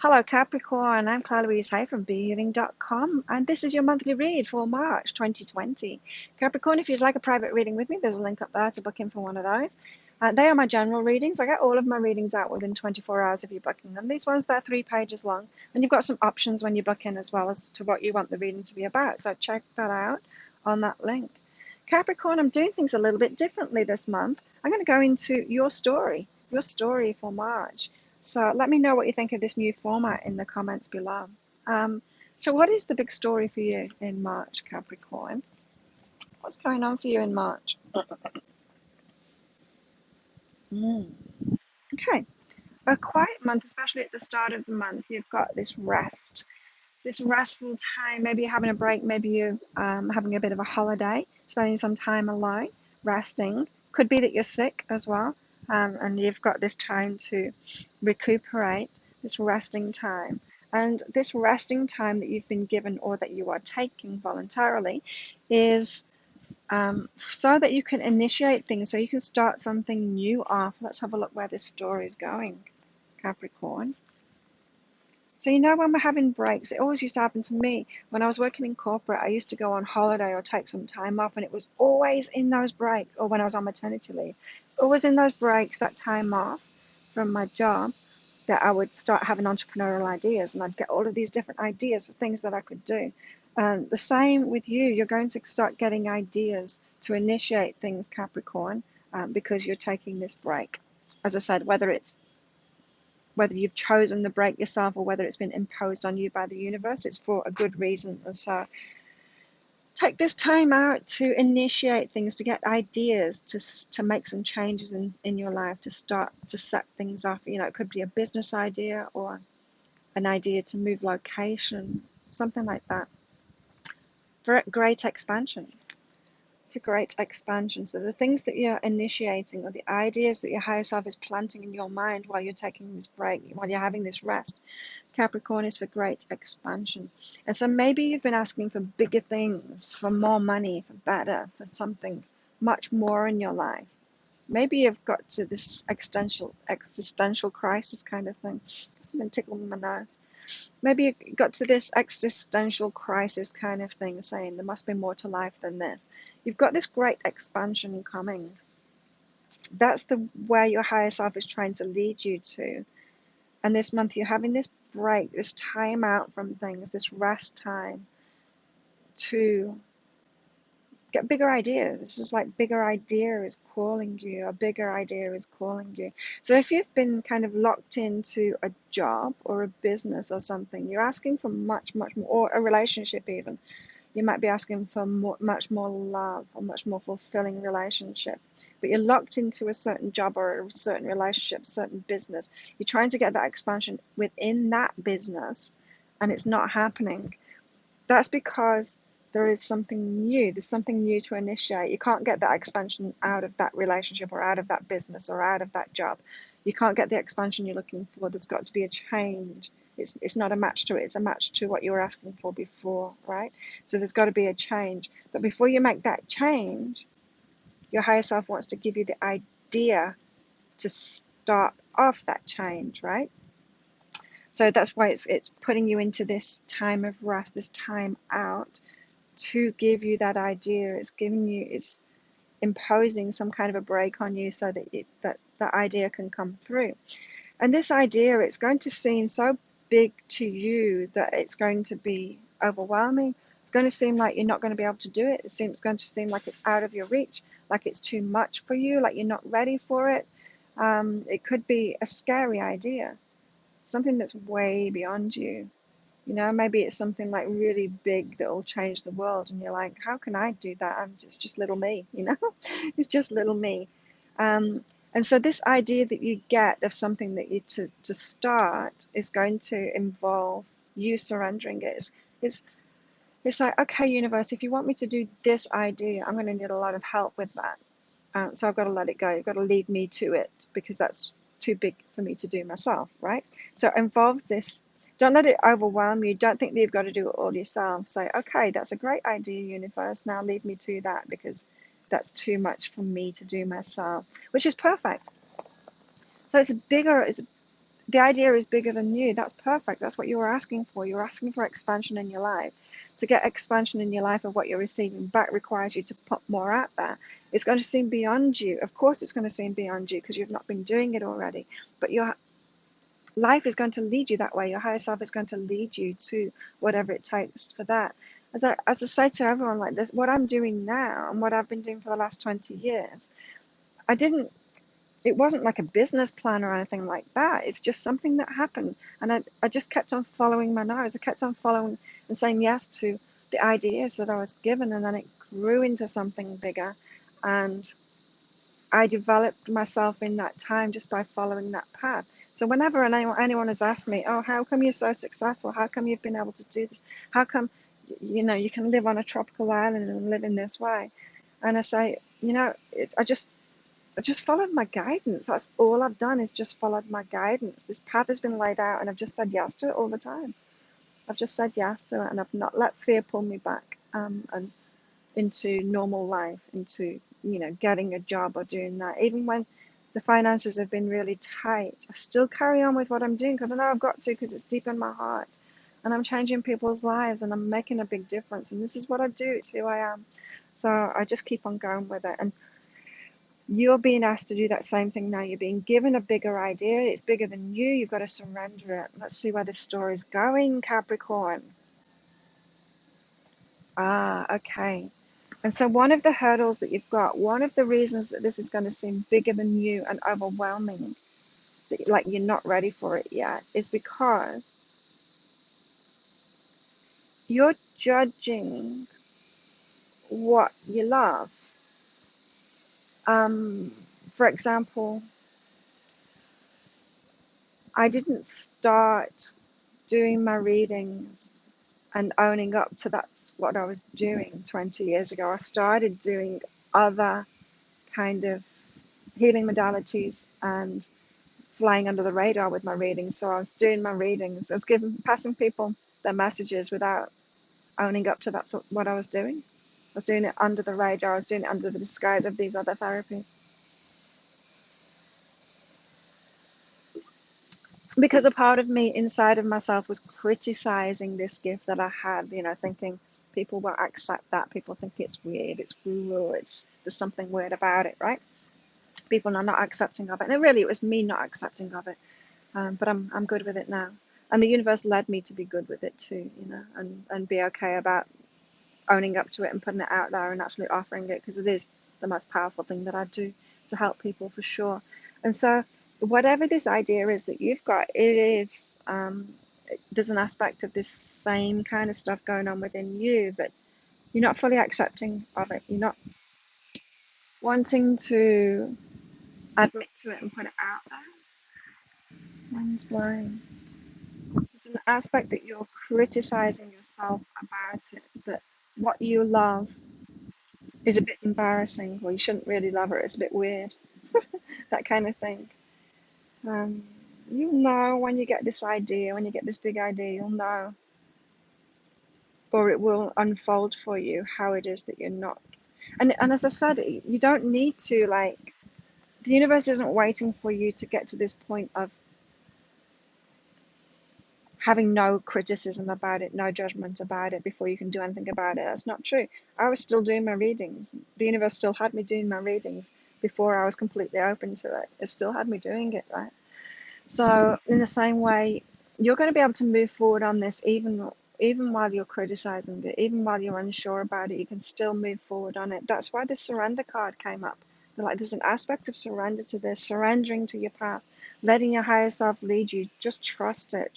Hello Capricorn, I'm Claire Louise Hay from BeHealing.com, and this is your monthly read for March 2020. Capricorn, if you'd like a private reading with me, there's a link up there to book in for one of those. They are my general readings. I get all of my readings out within 24 hours if you're booking them. These ones, they're 3 pages long, and you've got some options when you book in as well as to what you want the reading to be about, so check that out on that link. Capricorn, I'm doing things a little bit differently this month. I'm going to go into your story for March. So let me know what you think of this new format in the comments below. So what is the big story for you in March, Capricorn? What's going on for you in March? Okay, a quiet month, especially at the start of the month. You've got this restful time. Maybe you're having a break. Maybe you're having a bit of a holiday, spending some time alone, resting. Could be that you're sick as well, and you've got this time to recuperate, this resting time. And this resting time that you've been given or that you are taking voluntarily is so that you can initiate things, so you can start something new off. Let's have a look where this story is going, Capricorn. So, when we're having breaks, it always used to happen to me. When I was working in corporate, I used to go on holiday or take some time off, and it was always in those breaks, or when I was on maternity leave, it's always in those breaks, that time off from my job, that I would start having entrepreneurial ideas, and I'd get all of these different ideas for things that I could do. The same with you. You're going to start getting ideas to initiate things, Capricorn, because you're taking this break. As I said, whether you've chosen the break yourself or whether it's been imposed on you by the universe, it's for a good reason. And so take this time out to initiate things, to get ideas, to make some changes in your life, to start to set things off. It could be a business idea or an idea to move location, something like that. For great expansion. So the things that you're initiating or the ideas that your higher self is planting in your mind while you're taking this break, while you're having this rest, Capricorn, is for great expansion. And so maybe you've been asking for bigger things, for more money, for better, for something much more in your life. Maybe you've got to this existential crisis kind of thing. Something tickling my nose. Maybe you got to this existential crisis kind of thing, saying there must be more to life than this. You've got this great expansion coming. That's where your higher self is trying to lead you to. And this month you're having this break, this time out from things, this rest time to get bigger ideas. This is like bigger idea is calling you, a bigger idea is calling you. So if you've been kind of locked into a job or a business or something, you're asking for much, much more, or a relationship even. You might be asking for much more love, a much more fulfilling relationship. But you're locked into a certain job or a certain relationship, certain business. You're trying to get that expansion within that business, and it's not happening. That's because there is something new. There's something new to initiate. You can't get that expansion out of that relationship or out of that business or out of that job. You can't get the expansion you're looking for. There's got to be a change. It's not a match to it. It's a match to what you were asking for before, right? So there's got to be a change. But before you make that change, your higher self wants to give you the idea to start off that change, right? So that's why it's putting you into this time of rest, this time out, to give you that idea. It's imposing some kind of a break on you so that that idea can come through. And this idea, it's going to seem so big to you that it's going to be overwhelming. It's going to seem like you're not going to be able to do it. It's going to seem like it's out of your reach, like it's too much for you, like you're not ready for it. It could be a scary idea, something that's way beyond you. Maybe it's something like really big that will change the world, and you're like, how can I do that? I'm just little me, It's just little me. And so this idea that you get of something that you to start is going to involve you surrendering it. It's like, okay, universe, if you want me to do this idea, I'm going to need a lot of help with that. So I've got to let it go. You've got to lead me to it because that's too big for me to do myself, right? So it involves this. Don't let it overwhelm you. Don't think that you've got to do it all yourself. Say, okay, that's a great idea, universe. Now lead me to that because that's too much for me to do myself, which is perfect. So it's the idea is bigger than you. That's perfect. That's what you were asking for. You're asking for expansion in your life. To get expansion in your life of what you're receiving back requires you to put more out there. It's going to seem beyond you. Of course, it's going to seem beyond you because you've not been doing it already. But your life is going to lead you that way. Your higher self is going to lead you to whatever it takes for that. As I say to everyone like this, what I'm doing now and what I've been doing for the last 20 years, it wasn't like a business plan or anything like that. It's just something that happened. And I just kept on following my nose. I kept on following and saying yes to the ideas that I was given. And then it grew into something bigger. And I developed myself in that time just by following that path. So whenever anyone has asked me, oh, how come you're so successful? How come you've been able to do this? How come, you can live on a tropical island and live in this way? And I say, I just followed my guidance. That's all I've done is just followed my guidance. This path has been laid out and I've just said yes to it all the time. I've just said yes to it and I've not let fear pull me back and into normal life, into, getting a job or doing that. Even when the finances have been really tight, I still carry on with what I'm doing because I know I've got to because it's deep in my heart. And I'm changing people's lives and I'm making a big difference. And this is what I do. It's who I am. So I just keep on going with it. And you're being asked to do that same thing now. You're being given a bigger idea. It's bigger than you. You've got to surrender it. Let's see where this story's going, Capricorn. Okay. And so one of the hurdles that you've got, one of the reasons that this is going to seem bigger than you and overwhelming, that like you're not ready for it yet, is because you're judging what you love. For example, I didn't start doing my readings and owning up to that's what I was doing 20 years ago. I started doing other kind of healing modalities and flying under the radar with my readings. So I was doing my readings. I was passing people their messages without owning up to that's what I was doing. I was doing it under the radar. I was doing it under the disguise of these other therapies. Because a part of me inside of myself was criticizing this gift that I had, thinking people won't accept that. People think it's weird, it's woo, there's something weird about it, right? People are not accepting of it. And really, it was me not accepting of it. But I'm good with it now. And the universe led me to be good with it too, and be okay about owning up to it and putting it out there and actually offering it because it is the most powerful thing that I do to help people for sure. And so whatever this idea is that you've got, there's an aspect of this same kind of stuff going on within you, but you're not fully accepting of it. You're not wanting to admit to it and put it out there. One's blind. There's an aspect that you're criticizing yourself about it, but what you love is a bit embarrassing, or you shouldn't really love it, it's a bit weird, that kind of thing. Um, you'll know when you get this idea, when you get this big idea, you'll know, or it will unfold for you how it is that you're not. And as I said, you don't need to, like, the universe isn't waiting for you to get to this point of having no criticism about it, no judgment about it before you can do anything about it. That's not true. I was still doing my readings. The universe still had me doing my readings before I was completely open to it. It still had me doing it, right? So in the same way, you're going to be able to move forward on this even while you're criticizing it, even while you're unsure about it, you can still move forward on it. That's why the surrender card came up. Like, there's an aspect of surrender to this, surrendering to your path, letting your higher self lead you. Just trust it,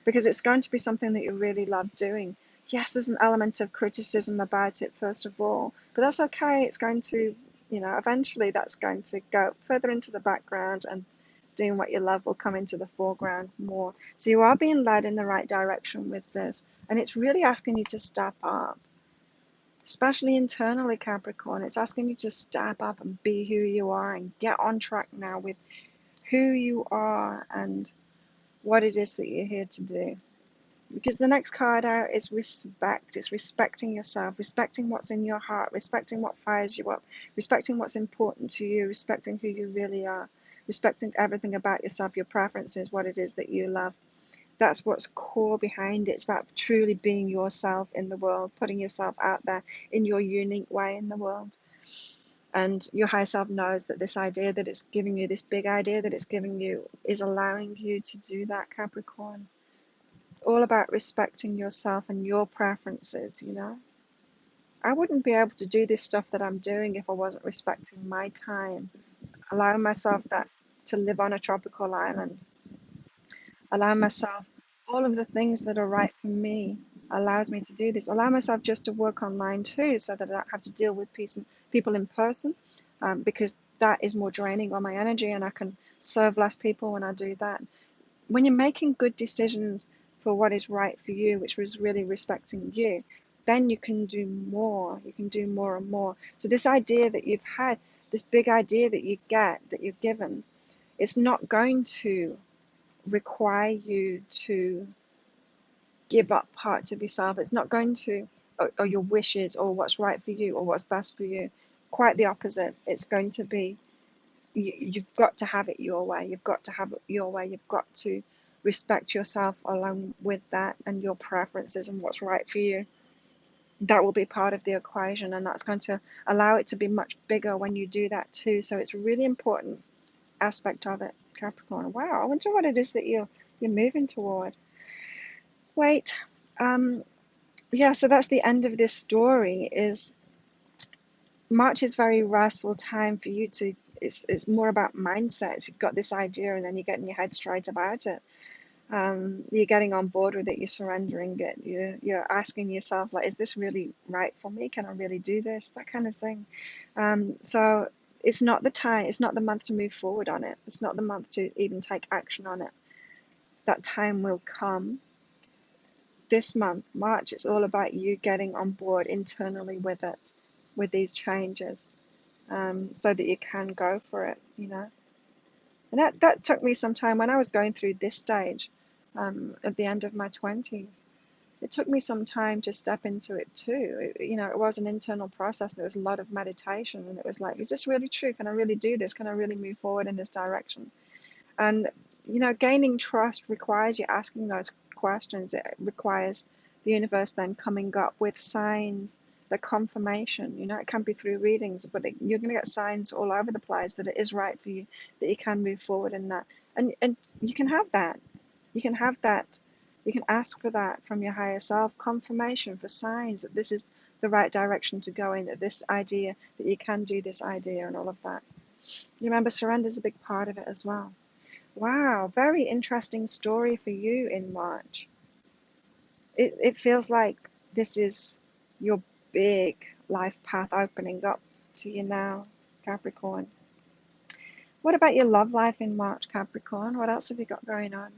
because it's going to be something that you really love doing. Yes, there's an element of criticism about it, first of all, but that's okay. It's going to, eventually that's going to go further into the background, and doing what you love will come into the foreground more. So you are being led in the right direction with this, and it's really asking you to step up. Especially internally, Capricorn, it's asking you to step up and be who you are and get on track now with who you are and what it is that you're here to do. Because the next card out is respect. It's respecting yourself, respecting what's in your heart, respecting what fires you up, respecting what's important to you, respecting who you really are. respecting everything about yourself, your preferences, what it is that you love. That's what's core behind it. It's about truly being yourself in the world, putting yourself out there in your unique way in the world. And your higher self knows that this idea that it's giving you, this big idea that it's giving you, is allowing you to do that, Capricorn. All about respecting yourself and your preferences, you know. I wouldn't be able to do this stuff that I'm doing if I wasn't respecting my time, allowing myself that to live on a tropical island, allowing myself all of the things that are right for me allows me to do this. Allow myself just to work online too, so that I don't have to deal with people in person, because that is more draining on my energy, and I can serve less people when I do that. When you're making good decisions for what is right for you, which was really respecting you, then you can do more. You can do more and more. So this idea that you've had, this big idea that you get, that you're given, it's not going to require you to give up parts of yourself. It's not going to, or your wishes, or what's right for you, or what's best for you. Quite the opposite. It's going to be, you've got to have it your way. You've got to have it your way. You've got to respect yourself along with that, and your preferences and what's right for you. That will be part of the equation, and that's going to allow it to be much bigger when you do that too. So it's a really important aspect of it, Capricorn. Wow, I wonder what it is that you're moving toward. Wait, yeah, so that's the end of this story. Is March is very restful time for you to, it's more about mindsets. You've got this idea, and then you're getting your head straight about it. You're getting on board with it, you're surrendering it, you're asking yourself, like, is this really right for me? Can I really do this? That kind of thing. So it's not the time, it's not the month to move forward on it. It's not the month to even take action on it. That time will come. This month, March, it's all about you getting on board internally with it, with these changes, so that you can go for it, you know. And that took me some time when I was going through this stage, at the end of my 20s. It took me some time to step into it too. It was an internal process. There was a lot of meditation, and it was like, is this really true? Can I really do this? Can I really move forward in this direction? And, gaining trust requires you asking those questions. It requires the universe then coming up with signs, the confirmation. It can be through readings, but you're going to get signs all over the place that it is right for you, that you can move forward in that. And you can have that. You can have that. You can ask for that from your higher self, confirmation, for signs that this is the right direction to go in, that this idea, that you can do this idea, and all of that. You remember, surrender is a big part of it as well. Wow, very interesting story for you in March. It feels like this is your big life path opening up to you now, Capricorn. What about your love life in March, Capricorn? What else have you got going on?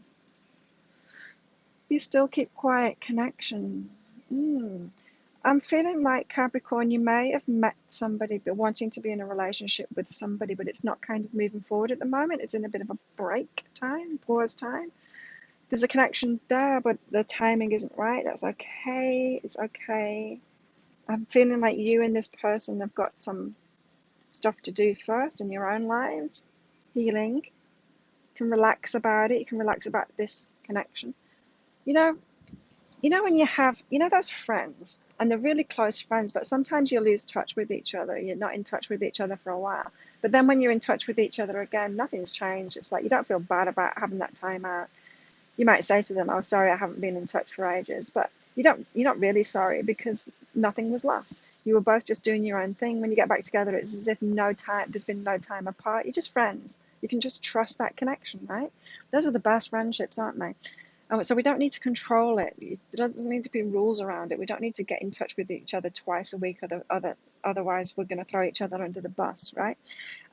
You still keep quiet, connection. I'm feeling like, Capricorn, you may have met somebody but wanting to be in a relationship with somebody, but it's not kind of moving forward at the moment. It's in a bit of a break time, pause time. There's a connection there, but the timing isn't right. That's okay. It's okay. I'm feeling like you and this person have got some stuff to do first in your own lives. Healing. You can relax about it. You can relax about this connection. You know, when you have, those friends, and they're really close friends, but sometimes you lose touch with each other. You're not in touch with each other for a while. But then when you're in touch with each other again, nothing's changed. It's like you don't feel bad about having that time out. You might say to them, "Oh, sorry, I haven't been in touch for ages," but you're not really sorry, because nothing was lost. You were both just doing your own thing. When you get back together, it's as if there's been no time apart. You're just friends. You can just trust that connection, right? Those are the best friendships, aren't they? So we don't need to control it. There doesn't need to be rules around it. We don't need to get in touch with each other twice a week, otherwise we're going to throw each other under the bus, right?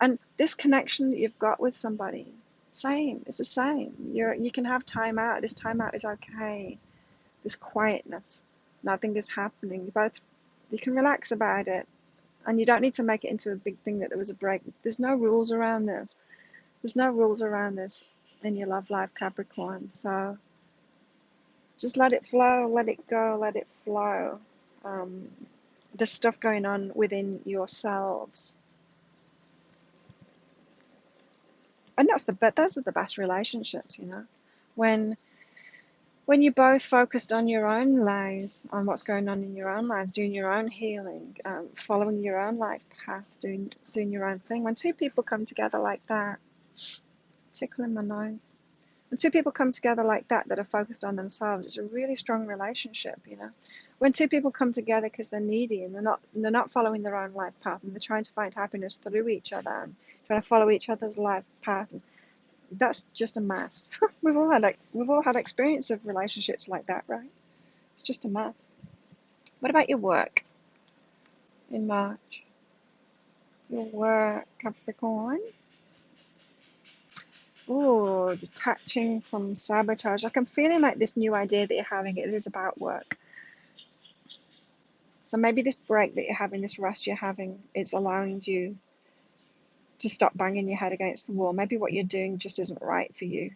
And this connection that you've got with somebody, same. It's the same. You can have time out. This time out is okay. This quietness, nothing is happening. You can relax about it, and you don't need to make it into a big thing that there was a break. There's no rules around this. There's no rules around this in your love life, Capricorn. So just let it flow, let it go, let it flow. There's stuff going on within yourselves. And those are the best relationships, when you both focused on your own lives, on what's going on in your own lives, doing your own healing, following your own life path, doing your own thing. When two people come together like that, tickling my nose. When two people come together like that are focused on themselves, it's a really strong relationship, When two people come together because they're needy and they're not following their own life path and they're trying to find happiness through each other and trying to follow each other's life path, that's just a mess. We've all had experience of relationships like that, right? It's just a mess. What about your work in March? Your work, Capricorn. Oh, detaching from sabotage. Like, I'm feeling like this new idea that you're having, it is about work. So maybe this break that you're having, this rest you're having, is allowing you to stop banging your head against the wall. Maybe what you're doing just isn't right for you,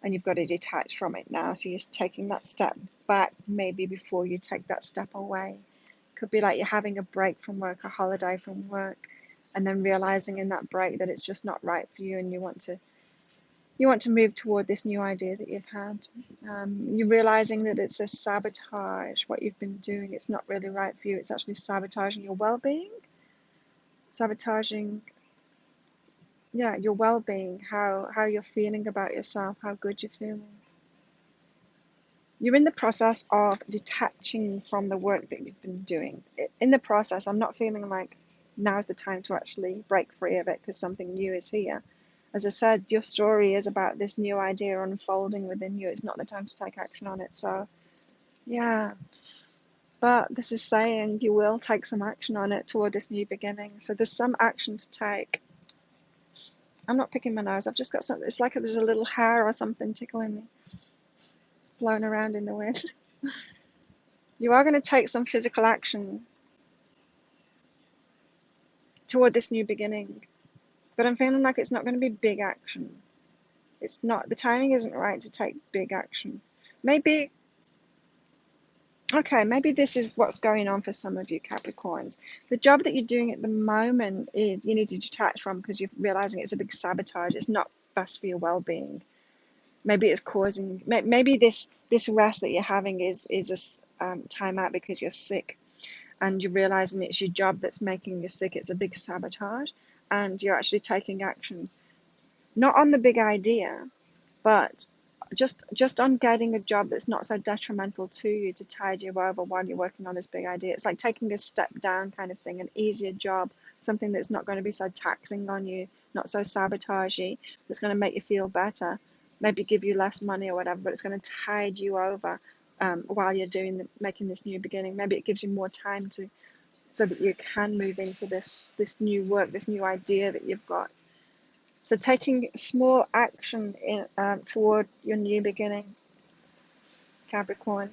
and you've got to detach from it now. So you're taking that step back maybe before you take that step away. Could be like you're having a break from work, a holiday from work, and then realizing in that break that it's just not right for you, and you want to move toward this new idea that you've had. You're realizing that it's a sabotage, what you've been doing. It's not really right for you. It's actually sabotaging your well-being, sabotaging, yeah, your well-being, how you're feeling about yourself, how good you're feeling. You're in the process of detaching from the work that you've been doing. In the process, I'm not feeling like now's the time to actually break free of it because something new is here. As I said, your story is about this new idea unfolding within you. It's not the time to take action on it. So, yeah. But this is saying you will take some action on it toward this new beginning. So there's some action to take. I'm not picking my nose. I've just got something. It's like there's a little hair or something tickling me, blowing around in the wind. You are going to take some physical action toward this new beginning. But I'm feeling like it's not going to be big action. It's not, the timing isn't right to take big action. Maybe this is what's going on for some of you Capricorns. The job that you're doing at the moment is you need to detach from because you're realizing it's a big sabotage. It's not best for your well-being. Maybe it's causing, maybe this rest that you're having is a time out because you're sick and you're realizing it's your job that's making you sick. It's a big sabotage and you're actually taking action, not on the big idea, but just on getting a job that's not so detrimental to you to tide you over while you're working on this big idea. It's like taking a step down kind of thing, an easier job, something that's not going to be so taxing on you, not so sabotagey, that's going to make you feel better, maybe give you less money or whatever, but it's going to tide you over while you're making this new beginning. Maybe it gives you more time so that you can move into this new work, this new idea that you've got. So taking small action toward your new beginning, Capricorn,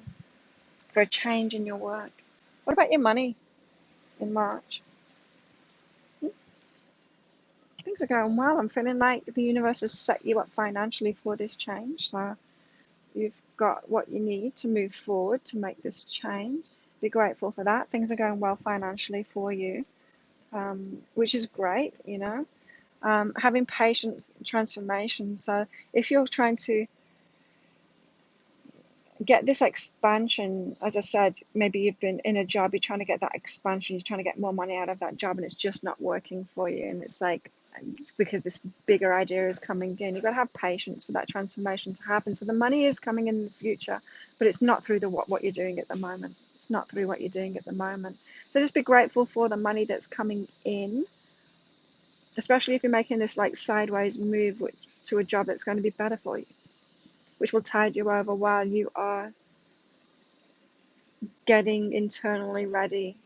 for a change in your work. What about your money in March? Things are going well. I'm feeling like the universe has set you up financially for this change. So you've got what you need to move forward to make this change. Be grateful for that. Things are going well financially for you, which is great, having patience, transformation. So if you're trying to get this expansion, as I said, maybe you've been in a job, you're trying to get that expansion, you're trying to get more money out of that job, and it's just not working for you. And it's like, because this bigger idea is coming in, you've got to have patience for that transformation to happen. So the money is coming in the future, but it's not through what you're doing at the moment. It's not through what you're doing at the moment. So just be grateful for the money that's coming in, especially if you're making this like sideways move to a job that's going to be better for you, which will tide you over while you are getting internally ready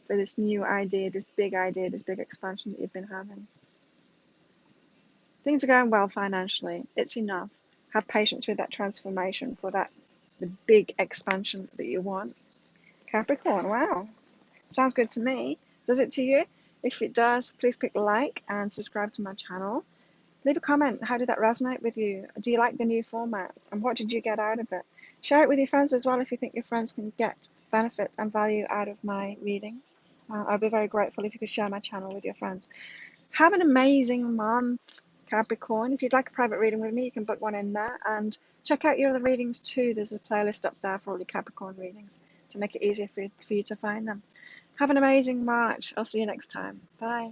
for this new idea, this big expansion that you've been having. Things are going well financially. It's enough. Have patience with that transformation for the big expansion that you want. Capricorn, wow. Sounds good to me. Does it to you? If it does, please click like and subscribe to my channel. Leave a comment. How did that resonate with you? Do you like the new format? And what did you get out of it? Share it with your friends as well if you think your friends can get benefit and value out of my readings. I'd be very grateful if you could share my channel with your friends. Have an amazing month, Capricorn. If you'd like a private reading with me, you can book one in there, and check out your other readings too. There's a playlist up there for all your Capricorn readings to make it easier for you to find them. Have an amazing March. I'll see you next time. Bye.